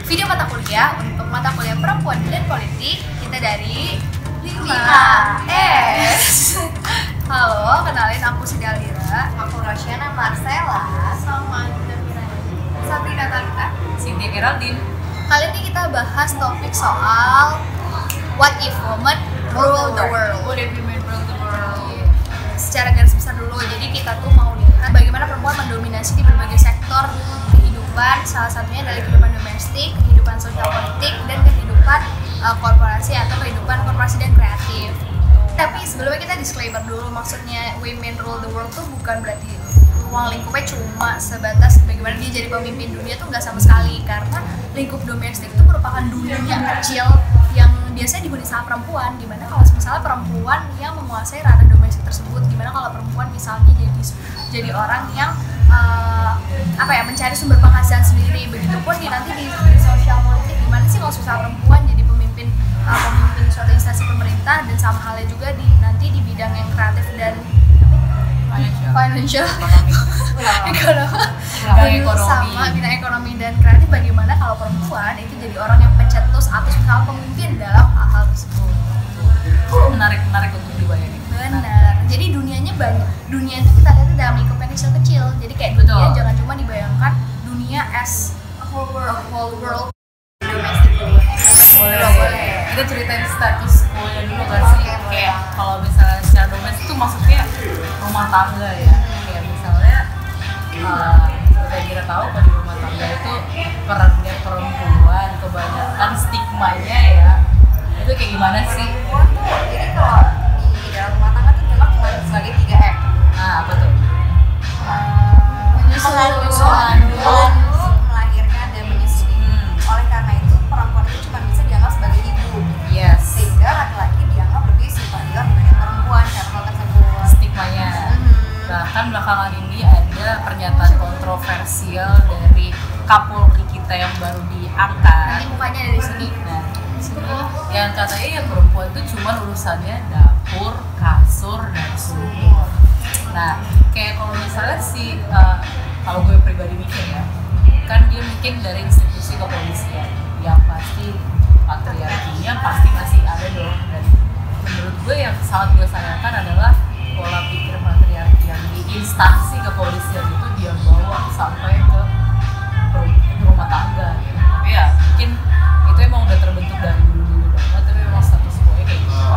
Video mata kuliah untuk mata kuliah perempuan dan politik kita dari 5S. Halo, kenalin aku Sidalira, aku Rosyana Marcella, sama Sabrina Talita, Cynthia Geraldine. Kali ini kita bahas topik soal what if women rule the world. What if women rule the world? Secara garis besar dulu, jadi kita tuh mau lihat bagaimana perempuan mendominasi di berbagai sektor kehidupan, salah satunya dari kehidupan domestik, kehidupan sosial politik, dan kehidupan korporasi atau kehidupan korporasi dan kreatif. Tapi sebelumnya kita disclaimer dulu, maksudnya women rule the world tuh bukan berarti ruang lingkupnya cuma sebatas bagaimana dia jadi pemimpin dunia, tuh nggak sama sekali, karena lingkup domestik itu merupakan dunia kecil yang biasanya dihuni sama perempuan. Gimana kalau misalnya perempuan yang menguasai ranah domestik tersebut, gimana kalau perempuan misalnya jadi orang yang mencari sumber penghasilan sendiri. Begitupun nanti di sosial politik, gimana sih kalau misalnya perempuan jadi pemimpin suatu instansi pemerintah, dan sama halnya juga nanti di bidang yang kreatif dan financial ekonomi sama bidang ekonomi dan kreatif. Bagaimana kalau perempuan itu jadi orang yang pencetus atau misalnya pemimpin dalam hal-hal tersebut. Menarik untuk dibayangin. Benar. Jadi dunianya banyak. Dunia itu kita lihat dalam lingkup yang kecil-kecil. Jadi kayak dunia jangan cuma dibayangkan dunia as a whole world. Domestik dulu. Boleh. Kita ceritain status quo-nya dulu kan sih. Kayak kalau misalnya secara domestik itu maksudnya rumah tangga ya. Kayak misalnya kita kira tahu kalau di rumah tangga itu perannya perempuan kebanyakan stigmanya ya. Itu kayak gimana sih? Jadi kalau di dalam rumah tangga tuh dianggap cuma sebagai 3M. Nah, apa tuh? Mengandung, melahirkan, dan menyusui. Oleh karena itu perempuan itu cuma bisa dianggap sebagai ibu. Yes. Sehingga laki-laki dianggap lebih superior dibanding perempuan karena hal tersebut. Stigmanya. Bahkan belakangan ini ada pernyataan kontroversial dari Kapolri kita yang baru diangkat. Nanti mukanya dari sini. Nah, yang katanya ya perempuan itu cuma urusannya dapur, kasur, dan sumur. Nah, kayak kalau misalnya kalau gue pribadi mikir ya, kan dia mungkin dari institusi kepolisian yang pasti patriarkinya pasti masih ada dong. Dan menurut gue yang sangat gue sayangkan adalah pola pikir patriarki yang di instansi kepolisian itu dia bawa sampai ke rumah tangga. Tapi ya mungkin itu emang udah terbentuk dari dulu banget, tapi memang status quo-nya kayak gitu.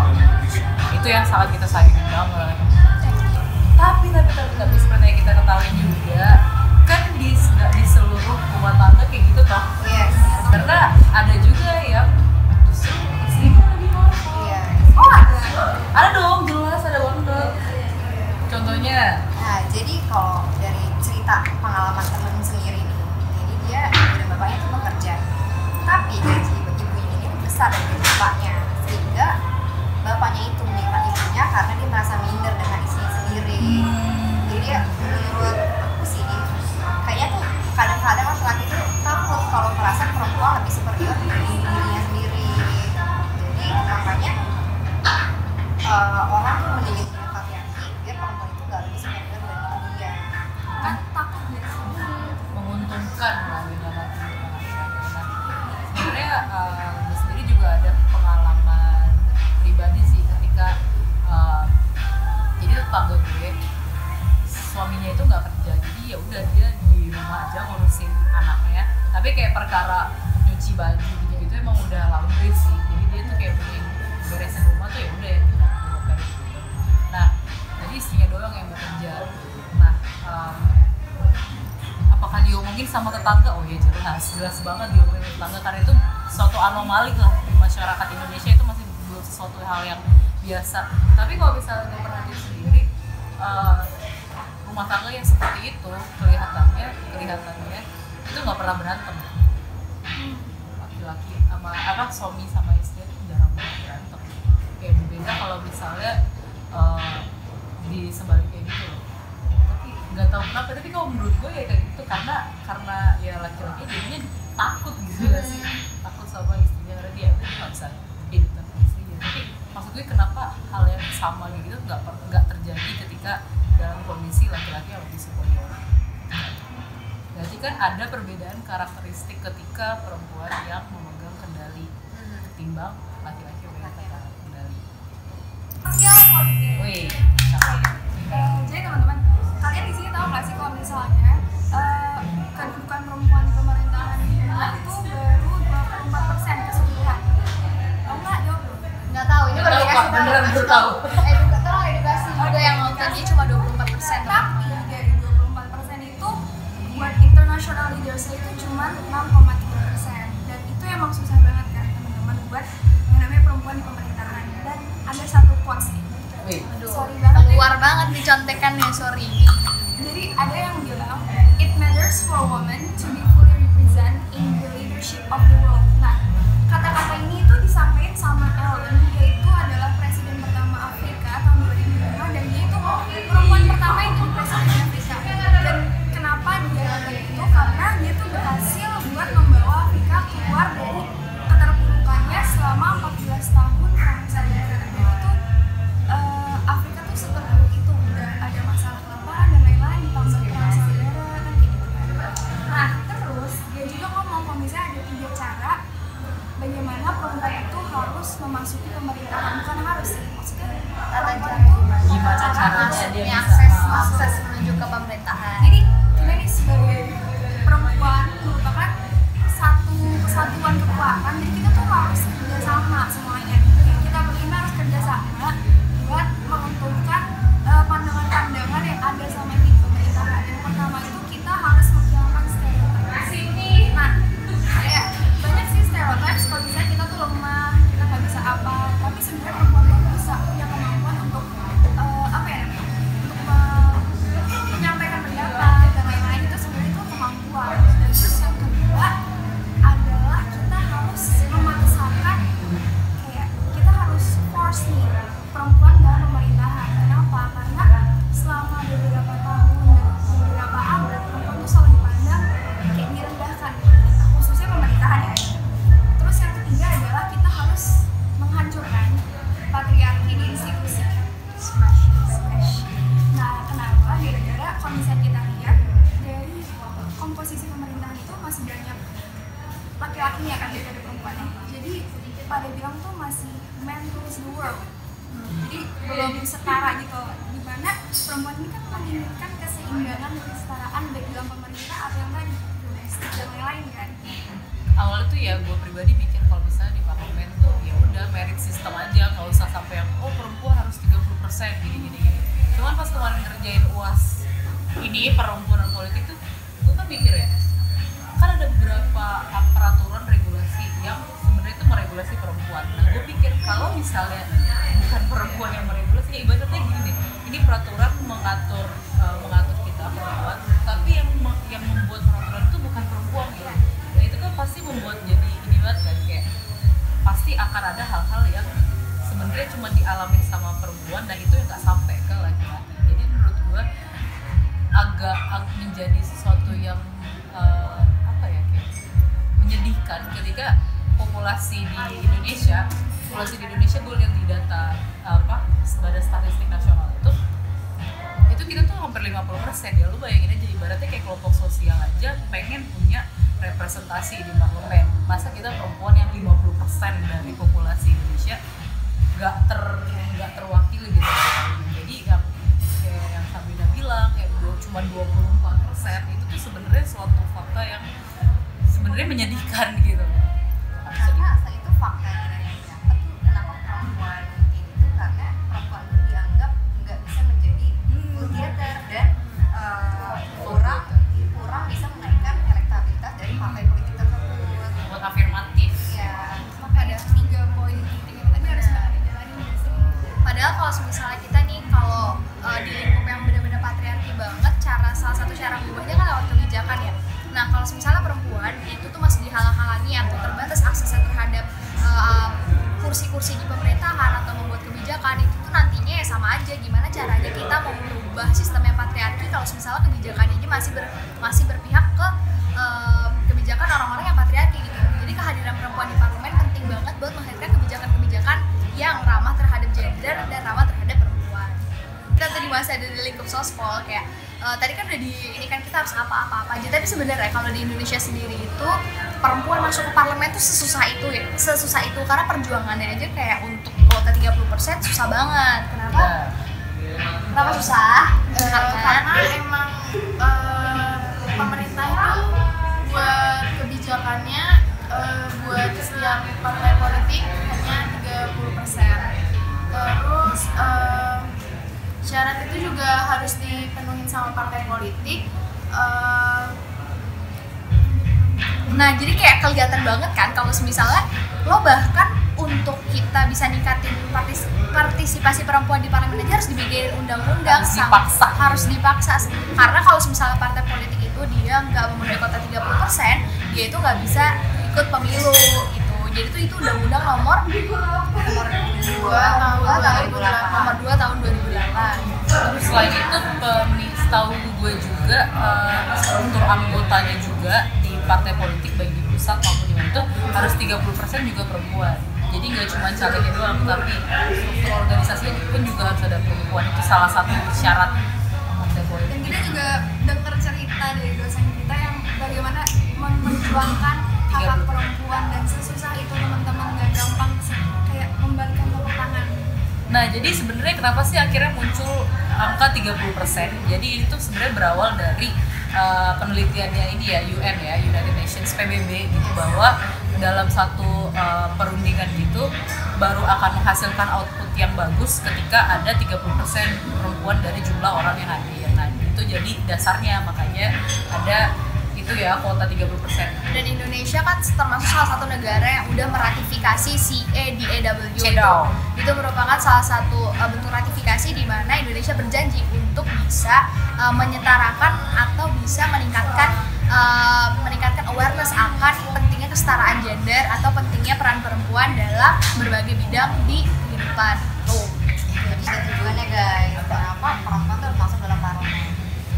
Itu yang sangat kita sayangin banget. Tapi seperti yang kita ketahui juga kan di seluruh rumah tangga kayak gitu toh. Yes. Karena ada juga yang justru istrinya lagi ngomong. Iya. Oh ada dong, jelas ada banget. Contohnya? Nah, jadi kalau dari cerita pengalaman temen sendiri nih, jadi dia ibu dan bapaknya tuh bekerja, tapi gaji ibunya ini besar dari gaji bapaknya, sehingga bapaknya itu meninggal ibunya karena dia merasa minder dengan istrinya sendiri. Jadi dia, menurut aku sih, kayaknya tuh kadang-kadang laki-laki tuh takut kalau merasa perempuan lebih superior dibanding dirinya sendiri. Jadi makanya orang tuh menjadi patriarki biar perempuan itu gak lebih superior dibanding dia. Kan takut ya, menguntungkan lah sebenarnya. Gue sendiri juga ada pengalaman pribadi sih ketika jadi tetangga gue suaminya itu nggak kerja, jadi ya udah dia di rumah aja ngurusin anaknya. Tapi kayak perkara nyuci baju gitu emang udah laundry sih, jadi dia tuh kayak pengen beresin rumah tuh ya udah ya tinggal kayak gitu. Nah jadi istrinya doang yang bekerja. Nah apakah diomongin sama tetangga? Oh ya jelas banget diomongin tetangga, karena itu suatu anomali lah di masyarakat Indonesia, itu masih belum sesuatu hal yang biasa. Tapi kalau misalnya gue perhatiin sendiri, rumah tangga yang seperti itu kelihatannya itu nggak pernah berantem. laki-laki sama apa suami sama istri itu jarang banget berantem. Kayak berbeda kalau misalnya di sebaliknya gitu loh. Tapi nggak tahu kenapa, tapi kalau menurut gue ya kayak gitu karena ya laki-laki jadinya takut gitu nggak sih, takut sama istrinya karena dia nggak bisa hidup tanpa istrinya. Tapi maksud gue kenapa hal yang sama gitu nggak terjadi ketika dalam kondisi laki-laki yang lebih superior. Berarti kan ada perbedaan karakteristik ketika perempuan yang memegang kendali ketimbang laki-laki yang memegang kendali. Sosial politik. Wih, Jadi teman-teman, kalian di sini tahu nggak sih kalau misalnya kedudukan perempuan di pemerintahan itu baru 24% keseluruhan? Tahu nggak? Jawab dulu. Nggak tahu, ini baru dikasih tahu. beneran baru tahu. Tolong edukasi juga yang nonton dia cuma 24%. Tapi dari 24% itu buat international leaders itu cuma 6,3%, dan itu emang susah banget kan teman-teman buat yang namanya perempuan di pemerintahan. Dan ada satu quotes nih. Wih, Sorry banget. Keluar banget nih contekannya, sorry. Jadi ada yang bilang it matters for women to be fully represent in the leadership of the world. Nah, kata-kata ini itu disampaikan sama Ellen, yaitu adalah presiden pertama Afrika tahun 2005, dan dia itu perempuan pertama yang jadi presiden Afrika. Dan kenapa dia kata itu? Karena dia tuh berhasil buat membawa Afrika keluar dari keterpurukannya selama 14 tahun perang saudara. Dan itu Afrika tuh seterpuruk itu, udah ada masalah kelaparan dan lain-lain, ditambah perang saudara kan kayak gitu kan. Nah terus dia juga ngomong kalau misalnya ada 3 cara bagaimana perempuan itu harus memasuki pemerintahan. Bukan harus sih, maksudnya perempuan itu gimana caranya dia Punya bisa akses menuju ke pemerintahan. jadi kita nih sebagai perempuan merupakan satu kesatuan kekuatan, jadi kita tuh harus kerjasama semuanya. Kita berlima harus kerjasama buat menguntungkan pandangan-pandangan yang ada sama di pemerintahan. Yang pertama itu kita harus menghilangkan stereotip. Nah, ya banyak sih stereotip. Kalau misalnya kita tuh lemah, kita nggak bisa apa, tapi sebenarnya perempuan tuh bisa punya kemampuan untuk apa ya namanya? Untuk menyampaikan pendapat dan lain-lain. Itu sebenarnya itu kemampuan. Dan terus yang kedua adalah kita harus memaksakan, kayak kita harus force nih perempuan dalam pemerintahan. Kenapa? Karena selama beberapa tahun dan beberapa abad perempuan tuh selalu dipandang kayak direndahkan di pemerintah, khususnya pemerintahan ya. Terus yang ketiga adalah kita harus menghancurkan patriarki di institusi. Smash. Nah, kenapa? Gara-gara kalau misalnya kita lihat dari komposisi pemerintahan itu masih banyak laki-lakinya kan daripada perempuannya. Jadi pada bilang tuh masih man rules the world. Jadi belum setara gitu. Dimana perempuan ini kan menginginkan keseimbangan dan kesetaraan baik dalam pemerintah atau yang tadi domestik dan lain-lain kan. awalnya tuh ya gue pribadi mikir kalau misalnya di parlemen tuh ya udah merit system aja, nggak usah sampai yang perempuan harus 30% gini. Cuman pas kemarin ngerjain UAS ini perempuan politik tuh gue kan mikir ya, kan ada beberapa peraturan regulasi yang sebenarnya itu meregulasi perempuan. Nah gue pikir kalau misalnya bukan perempuan yang meregulasi, ya ibaratnya gini deh, ini peraturan mengatur kita perempuan, tapi yang membuat peraturan itu bukan perempuan gitu. Nah itu kan pasti membuat jadi ini banget kan, kayak pasti akan ada hal-hal yang sebenarnya cuma dialami sama perempuan dan itu yang nggak sampai ke laki-laki. Jadi menurut gue agak menjadi sesuatu yang kayak menyedihkan ketika populasi di Indonesia gue lihat di data Badan Statistik Nasional itu kita tuh hampir 50% ya. Lu bayangin aja, ibaratnya kayak kelompok sosial aja pengen punya representasi di parlemen. Masa kita perempuan yang 50% dari populasi Indonesia nggak terwakili gitu. Jadi kayak yang Sabina bilang kayak cuma 24%, itu tuh sebenarnya suatu fakta yang sebenarnya menyedihkan gitu. Karena asal itu fakta yang didapat tuh kenapa perempuan ini tuh karena perempuan tuh dianggap nggak bisa menjadi good leader dan kurang bisa menaikkan elektabilitas dari partai politik tersebut. Buat afirmatif. Ya, maka ada 3 poin penting yang tadi harus ada jalanin nggak sih? Padahal kalau misalnya kita nih di lingkup yang benar-benar patriarki banget, salah satu cara mengubahnya kan lewat kebijakan ya. Nah kalau misalnya perempuan itu tuh masih dihalang-halangi atau terbatas akses kursi-kursi di pemerintahan atau membuat kebijakan itu tuh nantinya ya sama aja, gimana caranya kita mau merubah sistem yang patriarki kalau misalnya kebijakannya aja masih berpihak ke kebijakan orang-orang yang patriarki gitu. Jadi kehadiran perempuan di parlemen penting banget buat menghadirkan kebijakan-kebijakan yang ramah terhadap gender dan ramah terhadap perempuan. Kita tadi masih ada di lingkup sospol kayak tadi kan udah ini kan kita harus apa aja, tapi sebenarnya kalau di Indonesia sendiri itu perempuan masuk ke parlemen tuh sesusah itu karena perjuangannya aja kayak untuk kuota 30% susah banget. Kenapa susah? Karena emang pemerintah itu buat kebijakannya buat setiap partai politik hanya 30%. Terus syarat itu juga harus dipenuhi sama partai politik. Nah jadi kayak kelihatan banget kan kalau misalnya lo bahkan untuk kita bisa ningkatin partisipasi perempuan di parlemen aja harus dibikin undang-undang, harus dipaksa. Karena kalau misalnya partai politik itu dia nggak memenuhi kuota 30%, dia itu nggak bisa ikut pemilu gitu. Jadi itu undang-undang nomor 2 tahun 2008. Terus selain itu setahu gue juga untuk anggotanya juga di partai politik baik di pusat maupun di mana itu harus 30% juga perempuan. Jadi nggak cuma calegnya doang, tapi struktur organisasinya pun juga harus ada perempuan. Itu salah satu syarat partai politik. Dan kita juga dengar cerita dari dosen kita yang bagaimana memperjuangkan hak perempuan dan sesusah itu teman-teman, nggak gampang kayak membalikan telapak tangan. Nah, jadi sebenarnya kenapa sih akhirnya muncul angka 30%? Jadi itu sebenarnya berawal dari penelitiannya ini ya, UN ya, United Nations PBB gitu, bahwa dalam satu perundingan gitu baru akan menghasilkan output yang bagus ketika ada 30% perempuan dari jumlah orang yang hadir. Nah, itu jadi dasarnya, makanya ada itu ya kuota 30%. Dan Indonesia kan termasuk salah satu negara yang udah meratifikasi CEDAW. Itu merupakan salah satu bentuk ratifikasi di mana Indonesia berjanji untuk bisa menyetarakan atau bisa meningkatkan awareness akan pentingnya kesetaraan gender atau pentingnya peran perempuan dalam berbagai bidang di kehidupan. Jadi ada tujuannya guys, kenapa perempuan tuh masuk dalam parlemen?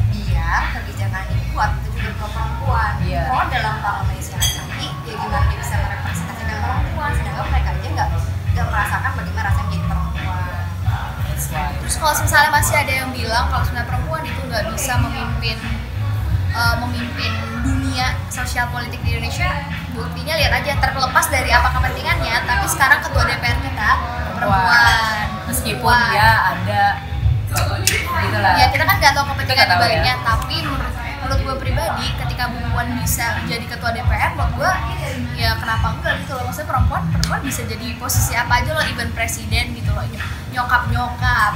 Biar kebijakan dibuat itu juga untuk perempuan. Kalau dalam parlemen isi laki-laki, ya gimana dia bisa merepresentasikan perempuan, sedangkan mereka aja nggak merasakan bagaimana rasanya menjadi perempuan. Terus kalau misalnya masih ada yang bilang kalau sebenarnya perempuan itu nggak bisa memimpin dunia sosial politik di Indonesia, buktinya lihat aja, terlepas dari apa kepentingannya, tapi sekarang ketua DPR kita perempuan. Meskipun dia ada gitu lah. Ya kita kan nggak tahu kepentingan di baliknya, tapi menurut gue pribadi ketika Bu Puan bisa jadi ketua DPR, menurut gue ya kenapa enggak gitu loh. Maksudnya perempuan bisa jadi posisi apa aja loh, even presiden gitu loh, nyokap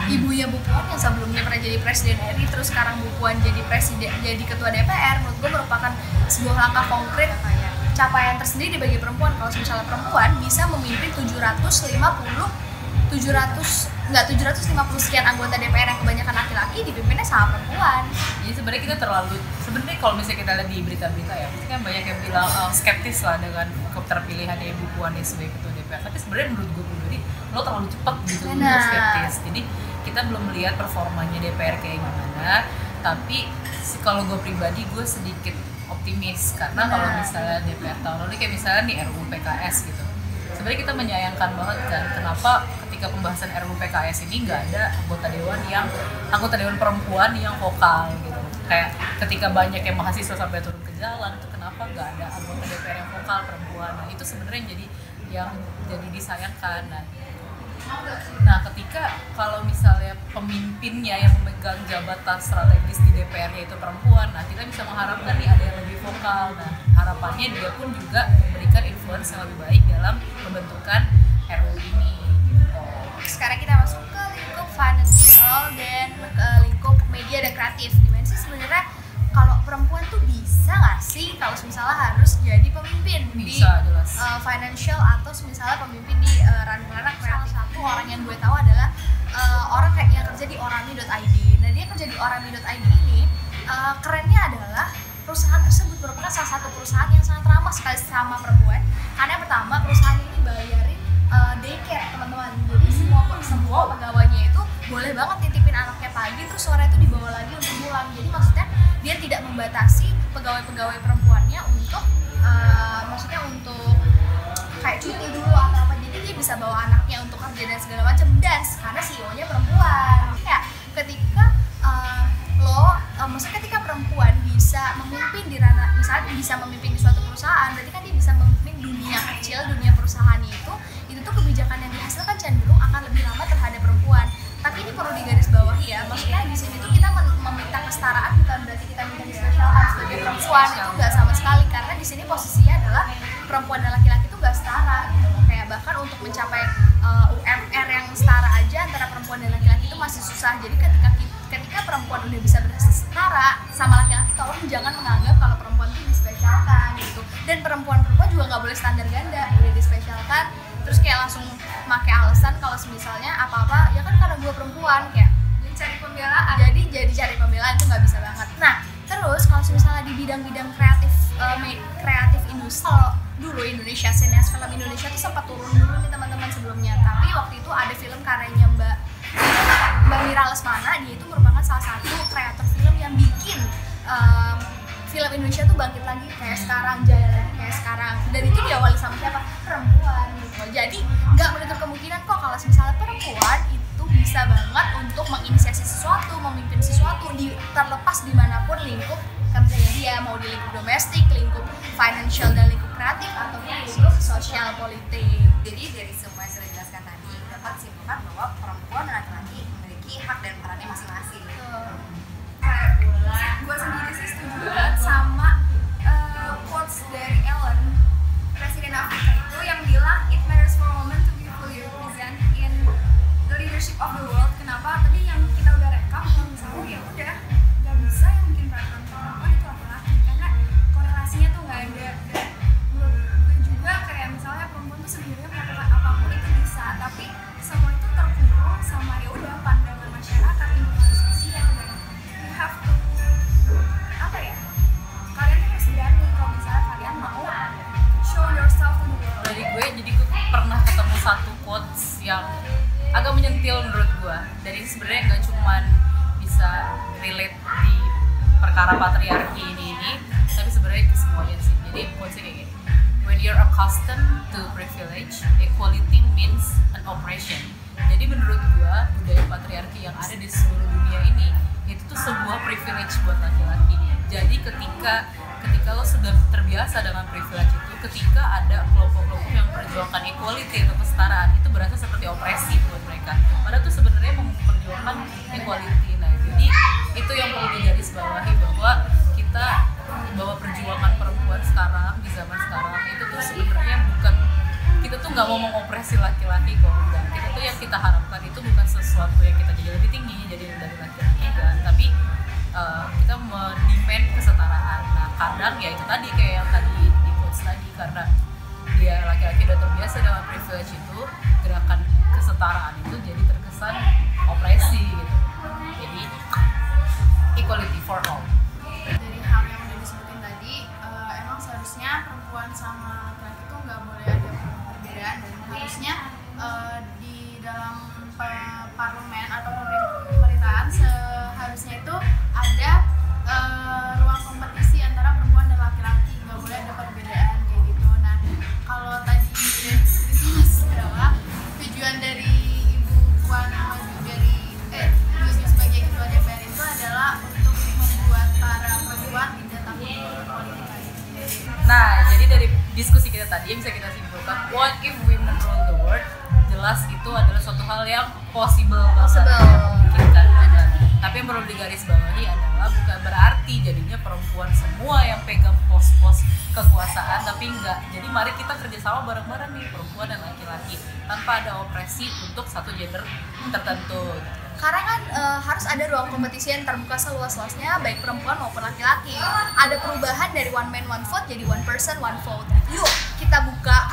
ibunya Bu Puan yang sebelumnya pernah jadi presiden RI, terus sekarang Bu Puan jadi presiden, jadi ketua DPR. Menurut gue merupakan sebuah langkah konkret, capaian tersendiri bagi perempuan kalau misalnya perempuan bisa memimpin 750 sekian anggota DPR yang kebanyakan laki-laki dipimpinnya sama perempuan. Jadi sebenarnya kita kalau misalnya kita lihat di berita-berita ya, pasti kan banyak yang bilang skeptis lah dengan keterpilihan Ibu Puan sebagai ketua DPR. Tapi sebenarnya menurut gue pribadi lo terlalu cepat gitu untuk skeptis. Jadi kita belum melihat performanya DPR kayak gimana. Tapi kalau gue pribadi gue sedikit optimis karena kalau misalnya DPR tahun lalu kayak misalnya nih RUU PKS gitu. Sebenarnya kita menyayangkan banget kan kenapa ketika pembahasan RUU PKS ini nggak ada anggota dewan perempuan yang vokal gitu. Kayak ketika banyak yang mahasiswa sampai turun ke jalan itu kenapa nggak ada anggota DPR yang vokal perempuan. Nah itu sebenarnya yang jadi disayangkan. Nah ketika kalau misalnya pemimpinnya yang memegang jabatan strategis di DPR yaitu perempuan, nah kita bisa mengharapkan nih ada yang lebih vokal. Nah harapannya dia pun juga memberikan influence yang lebih baik dalam pembentukan RUU ini. Sekarang kita masuk ke lingkup financial dan ke lingkup media dan kreatif. Gimana sih sebenarnya kalau perempuan tuh bisa nggak sih kalau misalnya harus jadi pemimpin bisa, di jelas. Financial atau misalnya pemimpin di ranah kreatif? Satu orang yang gue tahu adalah orang yang kerja di orami.id. Nah dia kerja di orami.id ini kerennya adalah perusahaan tersebut merupakan salah satu perusahaan yang sangat ramah sekali sama perempuan. Karena yang pertama perusahaan ini bayarin daycare teman-teman. Jadi semua pegawainya itu boleh banget titipin anaknya pagi terus sore itu dibawa lagi untuk pulang. Jadi maksudnya dia tidak membatasi pegawai-pegawai perempuannya untuk maksudnya untuk kayak cuti dulu atau apa. Jadi dia bisa bawa anaknya untuk kerja dan segala macam, dan karena CEO-nya perempuan. Ya, ketika maksudnya ketika perempuan bisa memimpin di ranah, misalnya bisa memimpin di suatu perusahaan, berarti kan dia bisa memimpin dunia kecil, dunia perusahaannya itu tuh kebijakan yang dihasilkan cenderung akan lebih ramah terhadap perempuan. Tapi ini perlu digarisbawahi ya, maksudnya di sini tuh kita meminta kesetaraan bukan berarti kita minta dispesialkan sebagai perempuan, itu nggak sama sekali, karena di sini posisinya adalah perempuan dan laki-laki itu nggak setara gitu. Kayak bahkan untuk mencapai UMR yang setara aja antara perempuan dan laki-laki itu masih susah. Jadi ketika perempuan udah bisa setara sama laki-laki, tolong jangan menganggap kalau perempuan itu dispesialkan gitu. Dan perempuan-perempuan juga nggak boleh standar ganda, udah dispesialkan terus kayak langsung pakai alasan kalau misalnya apa-apa ya kan karena gue perempuan, kayak Jadi cari pembelaan. jadi cari pembelaan itu nggak bisa banget. Nah terus kalau misalnya di bidang-bidang kreatif industri, kalau dulu Indonesia, sineas film Indonesia tuh sempat turun dulu nih teman-teman sebelumnya, tapi waktu itu ada film karyanya Mbak Mira Lesmana. Dia itu merupakan salah satu kreator film yang bikin film Indonesia tuh bangkit lagi kayak sekarang, jaya lagi kayak sekarang, dan itu diawali sama siapa? Perempuan gitu. Jadi nggak menutup kemungkinan kok kalau misalnya perempuan itu bisa banget untuk menginisiasi sesuatu, memimpin sesuatu, terlepas dimanapun lingkup kerjanya dia, mau di lingkup domestik, lingkup financial dan lingkup kreatif, ataupun lingkup sosial politik. Jadi dari semua yang sudah dijelaskan tadi dapat disimpulkan bahwa perempuan dan laki-laki memiliki hak dan perannya masing-masing. Gue sendiri sih setuju banget sama quotes dari Ellen, Presiden Afrika itu, yang bilang it matters for women to be fully represent in the leadership of the world. Kenapa? Tadi yang kita udah rekap, kalau misalnya ya udah nggak bisa yang bikin perempuan itu laki-laki, karena korelasinya tuh nggak ada. Dan menurut gue juga kayak misalnya perempuan tuh sebenarnya melakukan apapun itu bisa, tapi semua itu terkurung sama ya udah pandangan masyarakat, lingkungan sosial, dan you have to apa ya, kalian tuh harus berani kalau misalnya kalian mau show yourself to the world. Dari gue jadi gue pernah ketemu satu quotes yang agak menyentil menurut gue. Dari sebenarnya nggak cuman bisa relate di perkara patriarki ini, tapi sebenarnya ke semuanya sih. Jadi quotesnya kayak gini: when you're accustomed to privilege, equality means an oppression. Jadi menurut gue budaya patriarki yang ada di seluruh dunia ini itu tuh sebuah privilege buat laki-laki. Jadi ketika lo sudah terbiasa dengan privilege itu, ketika ada kelompok-kelompok yang memperjuangkan equality atau kesetaraan, itu berasa seperti opresi buat mereka. Padahal tuh sebenarnya memperjuangkan equality. Nah, jadi itu yang perlu digarisbawahi, bahwa perjuangan perempuan sekarang di zaman sekarang itu tuh sebenarnya bukan, kita tuh nggak mau mengopresi laki-laki kok, enggak. Kita tuh yang kita harapkan itu bukan sesuatu yang kita jadi lebih tinggi jadi dari laki-laki kan, tapi kita mendemand kesetaraan. Nah kadang ya itu tadi kayak yang tadi di quotes tadi, karena dia laki-laki udah terbiasa dengan privilege itu, gerakan kesetaraan itu jadi terkesan opresi gitu. Jadi equality for all. Dari hal yang udah disebutin tadi, emang seharusnya perempuan sama laki-laki itu nggak boleh ada perbedaan, dan harusnya di dalam parlemen atau pemerintahan seharusnya itu ada ruang kompetisi antara perempuan dan laki-laki, nggak boleh ada perbedaan kayak gitu. Nah kalau tadi udah disebutin bahwa tujuan dari Ibu Puan maju dari maju sebagai ketua DPR itu adalah untuk membuat para perempuan tidak takut berpolitik lagi. Nah, jadi dari diskusi kita tadi yang bisa kita simpulkan, what if women rule the world? Jelas itu adalah suatu hal yang possible banget, mungkin kan. Tapi yang perlu digarisbawahi adalah bukan berarti jadinya perempuan semua yang pegang pos-pos kekuasaan, tapi enggak. Jadi mari kita kerjasama bareng-bareng nih, perempuan dan laki-laki, tanpa ada opresi untuk satu gender tertentu. Karena kan harus ada ruang kompetisi yang terbuka seluas-luasnya, baik perempuan maupun laki-laki. Ada perubahan dari one man one vote jadi one person one vote. Yuk kita buka